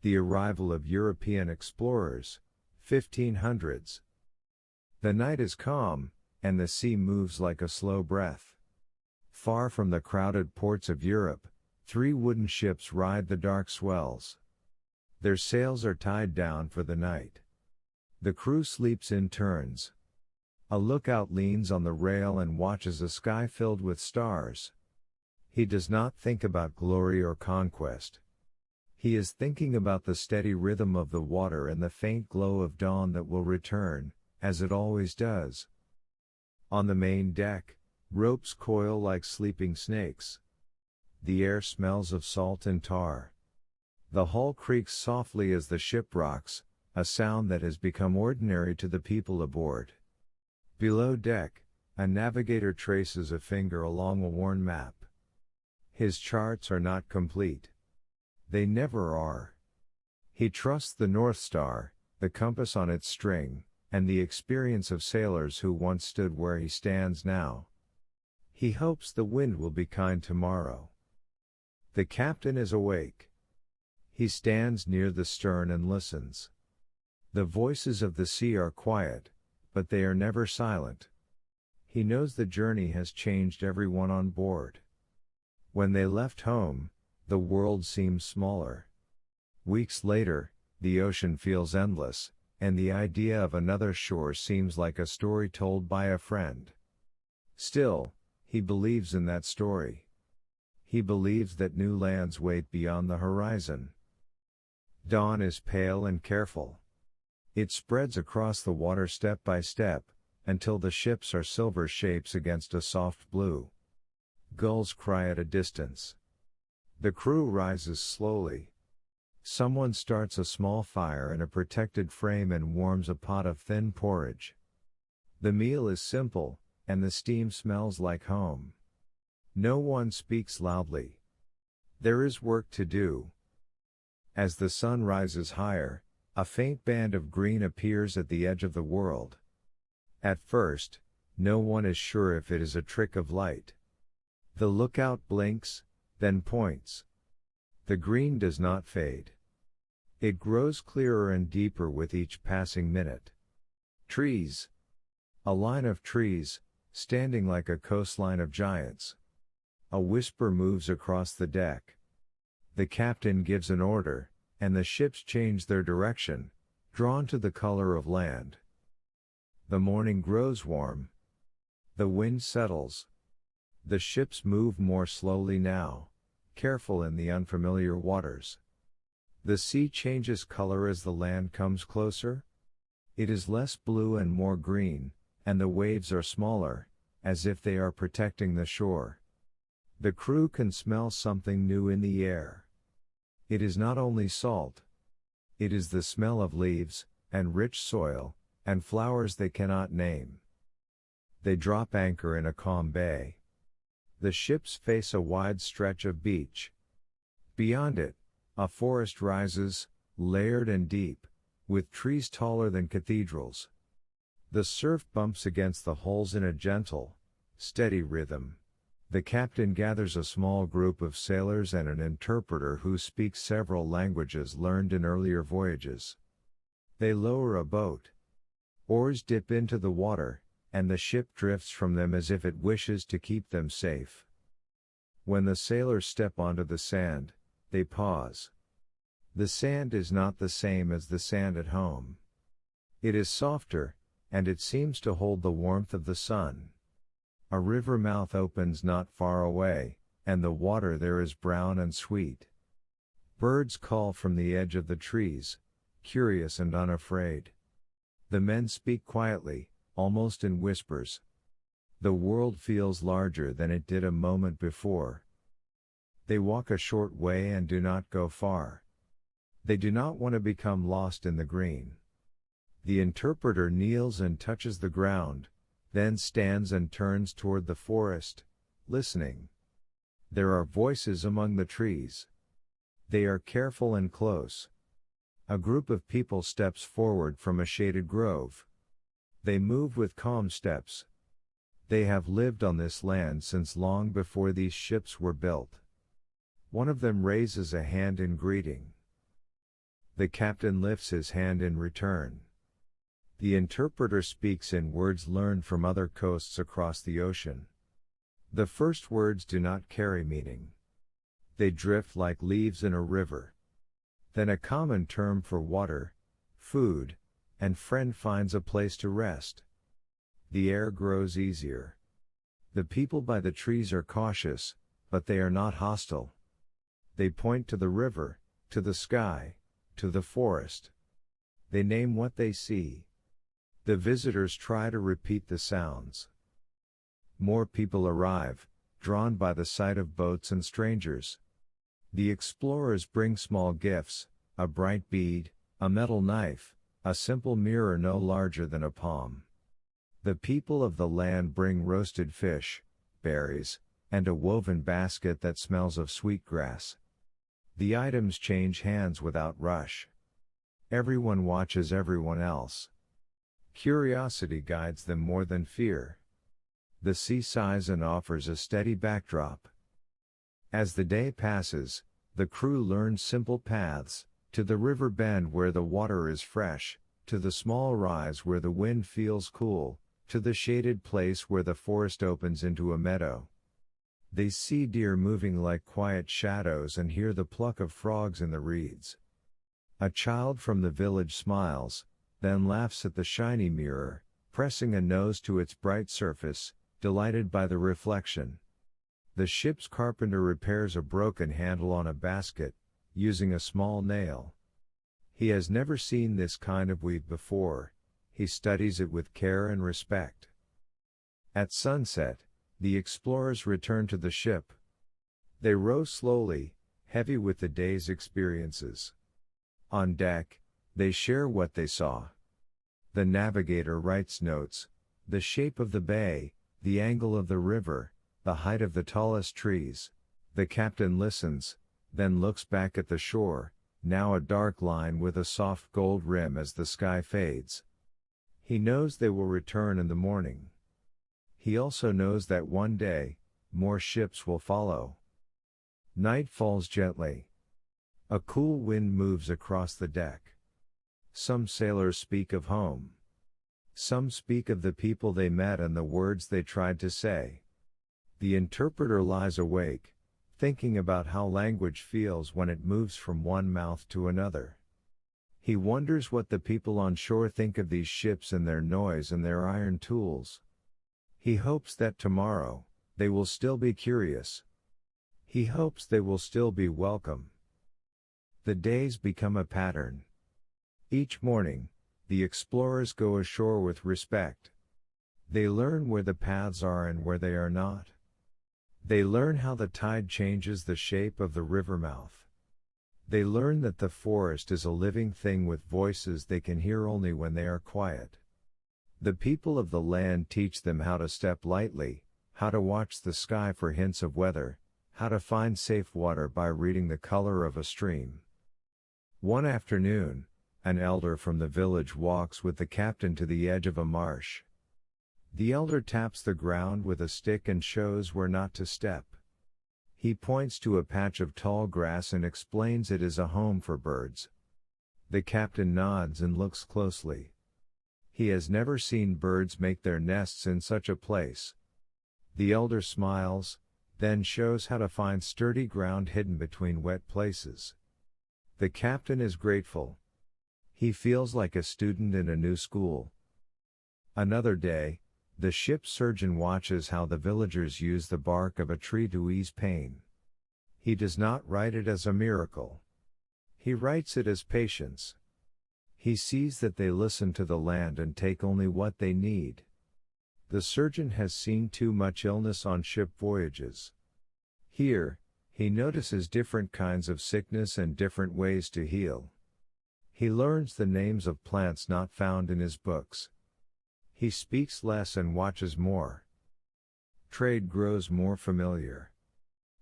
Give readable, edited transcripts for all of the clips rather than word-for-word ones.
The arrival of European explorers, 1500s. The night is calm, and the sea moves like a slow breath. Far from the crowded ports of Europe, 3 wooden ships ride the dark swells. Their sails are tied down for the night. The crew sleeps in turns. A lookout leans on the rail and watches a sky filled with stars. He does not think about glory or conquest. He is thinking about the steady rhythm of the water and the faint glow of dawn that will return, as it always does. On the main deck, ropes coil like sleeping snakes. The air smells of salt and tar. The hull creaks softly as the ship rocks, a sound that has become ordinary to the people aboard. Below deck, a navigator traces a finger along a worn map. His charts are not complete. They never are. He trusts the North Star, the compass on its string, and the experience of sailors who once stood where he stands now. He hopes the wind will be kind tomorrow. The captain is awake. He stands near the stern and listens. The voices of the sea are quiet, but they are never silent. He knows the journey has changed everyone on board. When they left home, the world seemed smaller. Weeks later, the ocean feels endless, and the idea of another shore seems like a story told by a friend. Still, he believes in that story. He believes that new lands wait beyond the horizon. Dawn is pale and careful. It spreads across the water step by step, until the ships are silver shapes against a soft blue. Gulls cry at a distance. The crew rises slowly. Someone starts a small fire in a protected frame and warms a pot of thin porridge. The meal is simple, and the steam smells like home. No one speaks loudly. There is work to do. As the sun rises higher, a faint band of green appears at the edge of the world. At first, no one is sure if it is a trick of light. The lookout blinks, then points. The green does not fade. It grows clearer and deeper with each passing minute. Trees. A line of trees, standing like a coastline of giants. A whisper moves across the deck. The captain gives an order, and the ships change their direction, drawn to the color of land. The morning grows warm. The wind settles. The ships move more slowly now, careful in the unfamiliar waters. The sea changes color as the land comes closer. It is less blue and more green, and the waves are smaller, as if they are protecting the shore. The crew can smell something new in the air. It is not only salt. It is the smell of leaves, and rich soil, and flowers they cannot name. They drop anchor in a calm bay. The ships face a wide stretch of beach. Beyond it, a forest rises, layered and deep, with trees taller than cathedrals. The surf bumps against the hulls in a gentle, steady rhythm. The captain gathers a small group of sailors and an interpreter who speaks several languages learned in earlier voyages. They lower a boat. Oars dip into the water, and the ship drifts from them as if it wishes to keep them safe. When the sailors step onto the sand, they pause. The sand is not the same as the sand at home. It is softer, and it seems to hold the warmth of the sun. A river mouth opens not far away, and the water there is brown and sweet. Birds call from the edge of the trees, curious and unafraid. The men speak quietly, almost in whispers. The world feels larger than it did a moment before. They walk a short way and do not go far. They do not want to become lost in the green. The interpreter kneels and touches the ground, then stands and turns toward the forest, listening. There are voices among the trees. They are careful and close. A group of people steps forward from a shaded grove. They move with calm steps. They have lived on this land since long before these ships were built. One of them raises a hand in greeting. The captain lifts his hand in return. The interpreter speaks in words learned from other coasts across the ocean. The first words do not carry meaning. They drift like leaves in a river. Then a common term for water, food, and friend finds a place to rest. The air grows easier. The people by the trees are cautious, but they are not hostile. They point to the river, to the sky, to the forest. They name what they see. The visitors try to repeat the sounds. More people arrive, drawn by the sight of boats and strangers. The explorers bring small gifts, a bright bead, a metal knife, a simple mirror no larger than a palm. The people of the land bring roasted fish, berries, and a woven basket that smells of sweet grass. The items change hands without rush. Everyone watches everyone else. Curiosity guides them more than fear. The sea sighs and offers a steady backdrop. As the day passes, the crew learns simple paths, to the river bend where the water is fresh, to the small rise where the wind feels cool, to the shaded place where the forest opens into a meadow. They see deer moving like quiet shadows and hear the pluck of frogs in the reeds. A child from the village smiles, then laughs at the shiny mirror, pressing a nose to its bright surface, delighted by the reflection. The ship's carpenter repairs a broken handle on a basket, using a small nail. He has never seen this kind of weave before. He studies it with care and respect. At sunset, the explorers return to the ship. They row slowly, heavy with the day's experiences. On deck, they share what they saw. The navigator writes notes, the shape of the bay, the angle of the river, the height of the tallest trees. The captain listens, then looks back at the shore, now a dark line with a soft gold rim as the sky fades. He knows they will return in the morning. He also knows that one day, more ships will follow. Night falls gently. A cool wind moves across the deck. Some sailors speak of home. Some speak of the people they met and the words they tried to say. The interpreter lies awake, thinking about how language feels when it moves from one mouth to another. He wonders what the people on shore think of these ships and their noise and their iron tools. He hopes that tomorrow, they will still be curious. He hopes they will still be welcome. The days become a pattern. Each morning, the explorers go ashore with respect. They learn where the paths are and where they are not. They learn how the tide changes the shape of the river mouth. They learn that the forest is a living thing with voices they can hear only when they are quiet. The people of the land teach them how to step lightly, how to watch the sky for hints of weather, how to find safe water by reading the color of a stream. One afternoon, an elder from the village walks with the captain to the edge of a marsh. The elder taps the ground with a stick and shows where not to step. He points to a patch of tall grass and explains it is a home for birds. The captain nods and looks closely. He has never seen birds make their nests in such a place. The elder smiles, then shows how to find sturdy ground hidden between wet places. The captain is grateful. He feels like a student in a new school. Another day, the ship's surgeon watches how the villagers use the bark of a tree to ease pain. He does not write it as a miracle. He writes it as patience. He sees that they listen to the land and take only what they need. The surgeon has seen too much illness on ship voyages. Here, he notices different kinds of sickness and different ways to heal. He learns the names of plants not found in his books. He speaks less and watches more. Trade grows more familiar.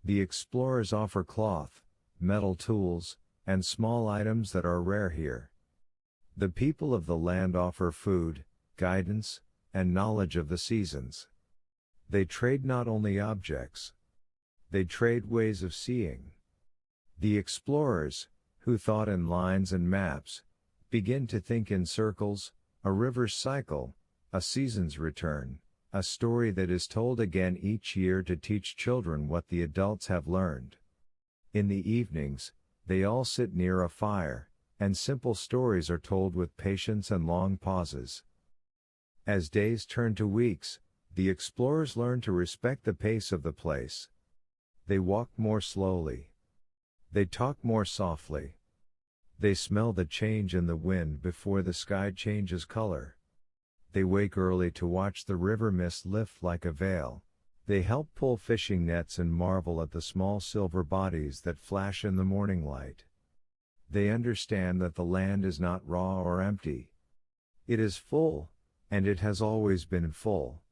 The explorers offer cloth, metal tools, and small items that are rare here. The people of the land offer food, guidance, and knowledge of the seasons. They trade not only objects. They trade ways of seeing. The explorers, who thought in lines and maps, begin to think in circles, a river's cycle, a season's return, a story that is told again each year to teach children what the adults have learned. In the evenings, they all sit near a fire, and simple stories are told with patience and long pauses. As days turn to weeks, the explorers learn to respect the pace of the place. They walk more slowly. They talk more softly. They smell the change in the wind before the sky changes color. They wake early to watch the river mist lift like a veil. They help pull fishing nets and marvel at the small silver bodies that flash in the morning light. They understand that the land is not raw or empty. It is full, and it has always been full.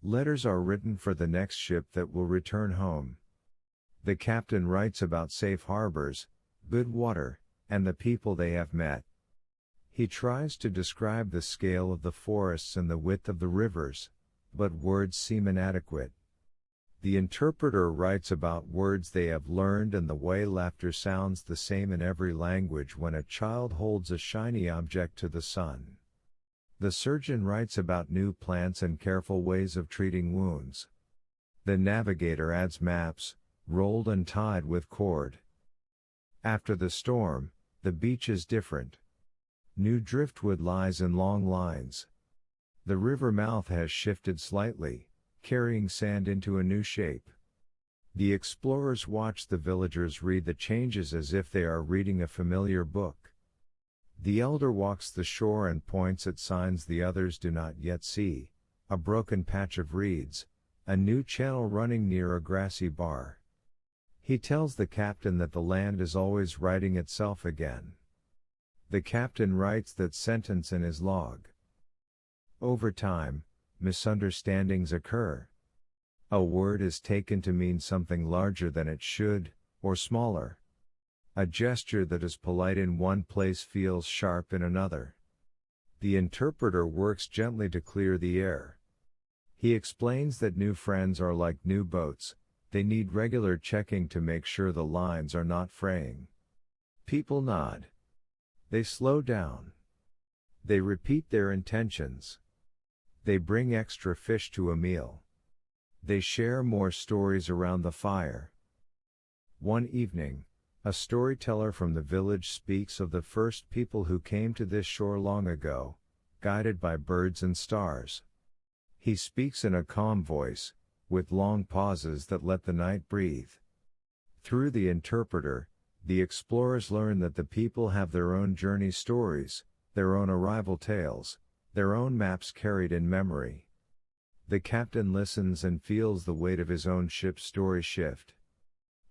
Letters are written for the next ship that will return home. The captain writes about safe harbors, good water, and the people they have met. He tries to describe the scale of the forests and the width of the rivers, but words seem inadequate. The interpreter writes about words they have learned and the way laughter sounds the same in every language when a child holds a shiny object to the sun. The surgeon writes about new plants and careful ways of treating wounds. The navigator adds maps, rolled and tied with cord. After the storm, the beach is different. New driftwood lies in long lines. The river mouth has shifted slightly, carrying sand into a new shape. The explorers watch the villagers read the changes as if they are reading a familiar book. The elder walks the shore and points at signs the others do not yet see, a broken patch of reeds, a new channel running near a grassy bar. He tells the captain that the land is always righting itself again. The captain writes that sentence in his log. Over time, misunderstandings occur. A word is taken to mean something larger than it should, or smaller. A gesture that is polite in one place feels sharp in another. The interpreter works gently to clear the air. He explains that new friends are like new boats, they need regular checking to make sure the lines are not fraying. People nod. They slow down. They repeat their intentions. They bring extra fish to a meal. They share more stories around the fire. One evening, a storyteller from the village speaks of the first people who came to this shore long ago, guided by birds and stars. He speaks in a calm voice, with long pauses that let the night breathe. Through the interpreter, the explorers learn that the people have their own journey stories, their own arrival tales, their own maps carried in memory. The captain listens and feels the weight of his own ship's story shift.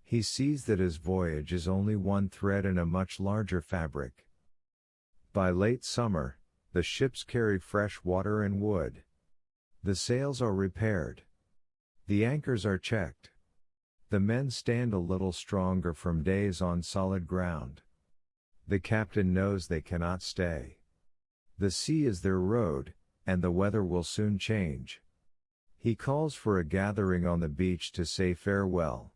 He sees that his voyage is only one thread in a much larger fabric. By late summer, the ships carry fresh water and wood. The sails are repaired. The anchors are checked. The men stand a little stronger from days on solid ground. The captain knows they cannot stay. The sea is their road, and the weather will soon change. He calls for a gathering on the beach to say farewell.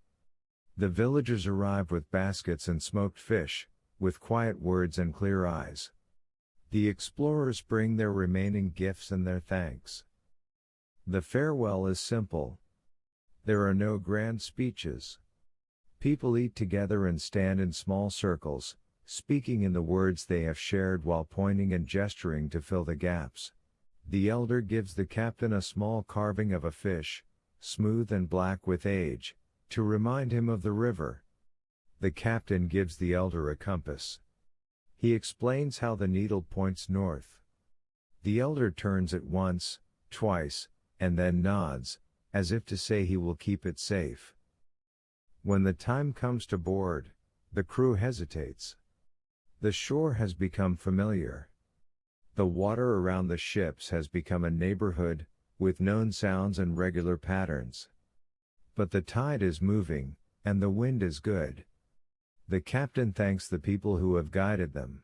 The villagers arrive with baskets and smoked fish, with quiet words and clear eyes. The explorers bring their remaining gifts and their thanks. The farewell is simple. There are no grand speeches. People eat together and stand in small circles, speaking in the words they have shared while pointing and gesturing to fill the gaps. The elder gives the captain a small carving of a fish, smooth and black with age, to remind him of the river. The captain gives the elder a compass. He explains how the needle points north. The elder turns it once, twice, and then nods, as if to say he will keep it safe. When the time comes to board, the crew hesitates. The shore has become familiar. The water around the ships has become a neighborhood, with known sounds and regular patterns. But the tide is moving, and the wind is good. The captain thanks the people who have guided them.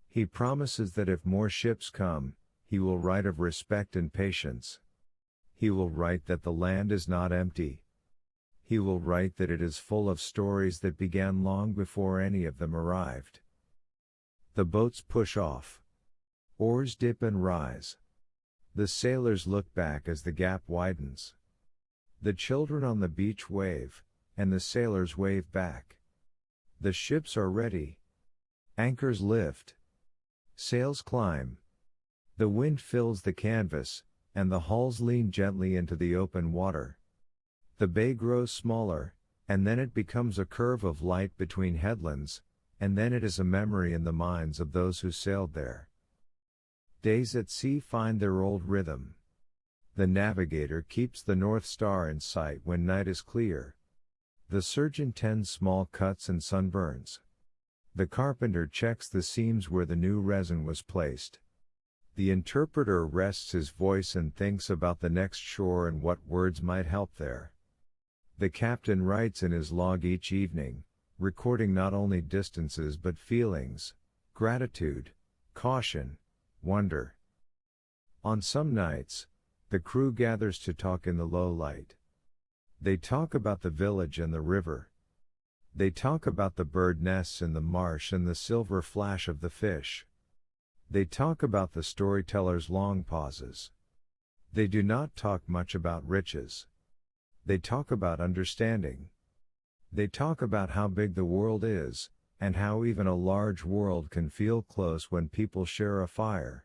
He promises that if more ships come, he will write of respect and patience. He will write that the land is not empty. He will write that it is full of stories that began long before any of them arrived. The boats push off. Oars dip and rise. The sailors look back as the gap widens. The children on the beach wave, and the sailors wave back. The ships are ready. Anchors lift. Sails climb. The wind fills the canvas, and the hulls lean gently into the open water. The bay grows smaller, and then it becomes a curve of light between headlands, and then it is a memory in the minds of those who sailed there. Days at sea find their old rhythm. The navigator keeps the North Star in sight when night is clear. The surgeon tends small cuts and sunburns. The carpenter checks the seams where the new resin was placed. The interpreter rests his voice and thinks about the next shore and what words might help there. The captain writes in his log each evening, recording not only distances but feelings, gratitude, caution, wonder. On some nights, the crew gathers to talk in the low light. They talk about the village and the river. They talk about the bird nests in the marsh and the silver flash of the fish. They talk about the storyteller's long pauses. They do not talk much about riches. They talk about understanding. They talk about how big the world is, and how even a large world can feel close when people share a fire.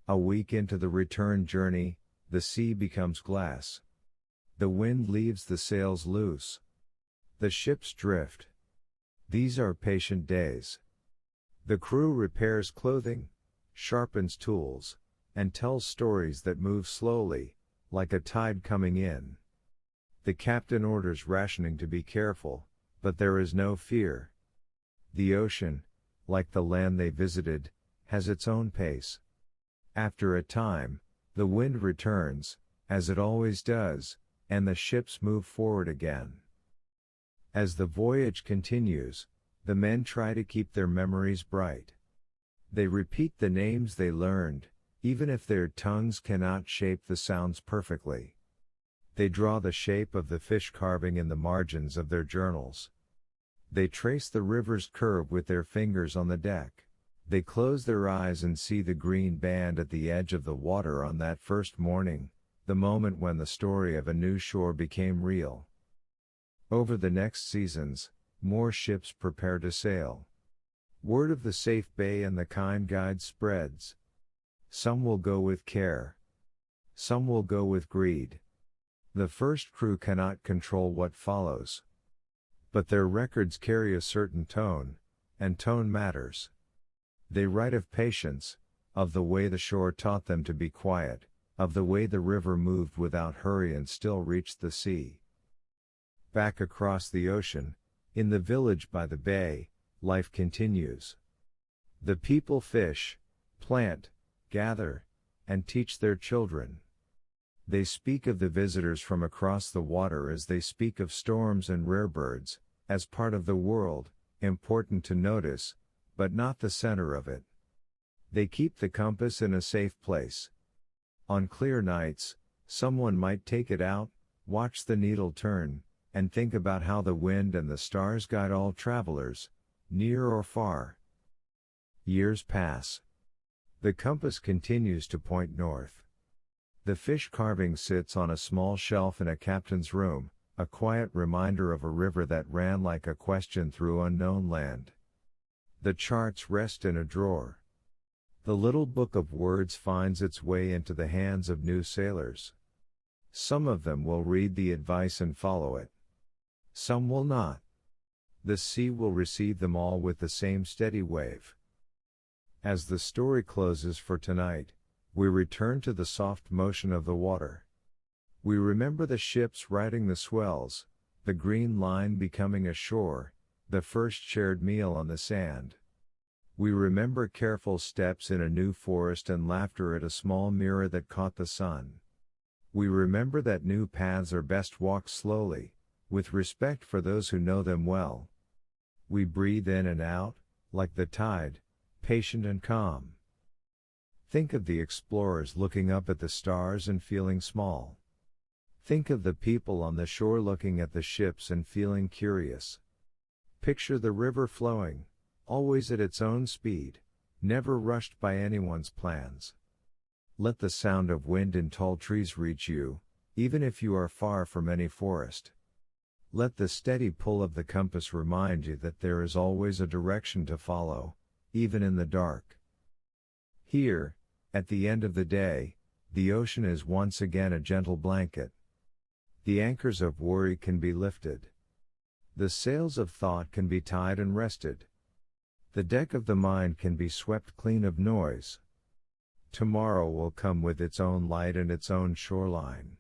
A week into the return journey, the sea becomes glass. The wind leaves the sails loose. The ships drift. These are patient days. The crew repairs clothing, sharpens tools, and tells stories that move slowly, like a tide coming in. The captain orders rationing to be careful, but there is no fear. The ocean, like the land they visited, has its own pace. After a time, the wind returns, as it always does, and the ships move forward again. As the voyage continues, the men try to keep their memories bright. They repeat the names they learned, even if their tongues cannot shape the sounds perfectly. They draw the shape of the fish carving in the margins of their journals. They trace the river's curve with their fingers on the deck. They close their eyes and see the green band at the edge of the water on that first morning, the moment when the story of a new shore became real. Over the next seasons, more ships prepare to sail. Word of the safe bay and the kind guide spreads. Some will go with care. Some will go with greed. The first crew cannot control what follows. But their records carry a certain tone, and tone matters. They write of patience, of the way the shore taught them to be quiet, of the way the river moved without hurry and still reached the sea. Back across the ocean, in the village by the bay, life continues. The people fish, plant, gather, and teach their children. They speak of the visitors from across the water as they speak of storms and rare birds, as part of the world, important to notice, but not the center of it. They keep the compass in a safe place. On clear nights, someone might take it out, watch the needle turn, and think about how the wind and the stars guide all travelers, near or far. Years pass. The compass continues to point north. The fish carving sits on a small shelf in a captain's room, a quiet reminder of a river that ran like a question through unknown land. The charts rest in a drawer. The little book of words finds its way into the hands of new sailors. Some of them will read the advice and follow it. Some will not. The sea will receive them all with the same steady wave. As the story closes for tonight, we return to the soft motion of the water. We remember the ships riding the swells, the green line becoming a shore, the first shared meal on the sand. We remember careful steps in a new forest and laughter at a small mirror that caught the sun. We remember that new paths are best walked slowly, with respect for those who know them well. We breathe in and out, like the tide, patient and calm. Think of the explorers looking up at the stars and feeling small. Think of the people on the shore looking at the ships and feeling curious. Picture the river flowing, always at its own speed, never rushed by anyone's plans. Let the sound of wind in tall trees reach you, even if you are far from any forest. Let the steady pull of the compass remind you that there is always a direction to follow, even in the dark. Here, at the end of the day, the ocean is once again a gentle blanket. The anchors of worry can be lifted. The sails of thought can be tied and rested. The deck of the mind can be swept clean of noise. Tomorrow will come with its own light and its own shoreline.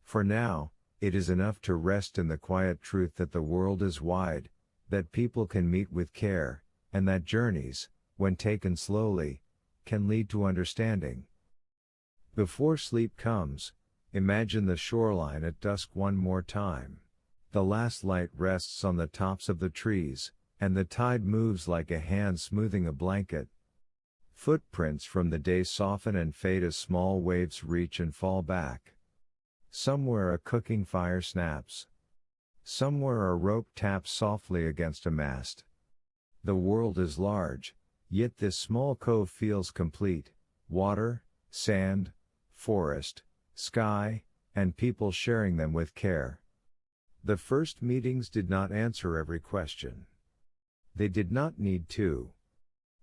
For now, it is enough to rest in the quiet truth that the world is wide, that people can meet with care, and that journeys, when taken slowly, can lead to understanding. Before sleep comes, imagine the shoreline at dusk one more time. The last light rests on the tops of the trees, and the tide moves like a hand smoothing a blanket. Footprints from the day soften and fade as small waves reach and fall back. Somewhere a cooking fire snaps. Somewhere a rope taps softly against a mast. The world is large, yet this small cove feels complete. Water, sand, forest, sky, and people sharing them with care. The first meetings did not answer every question. They did not need to.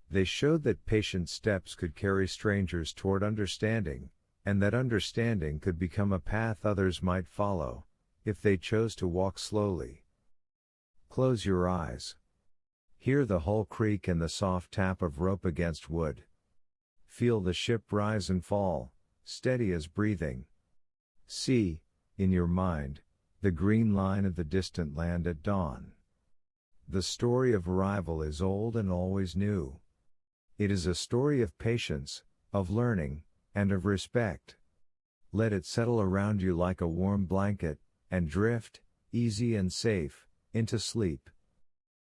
They showed that patient steps could carry strangers toward understanding, and that understanding could become a path others might follow, if they chose to walk slowly. Close your eyes. Hear the hull creak and the soft tap of rope against wood. Feel the ship rise and fall, steady as breathing. See, in your mind, the green line of the distant land at dawn. The story of arrival is old and always new. It is a story of patience, of learning, and of respect. Let it settle around you like a warm blanket, and drift, easy and safe, into sleep.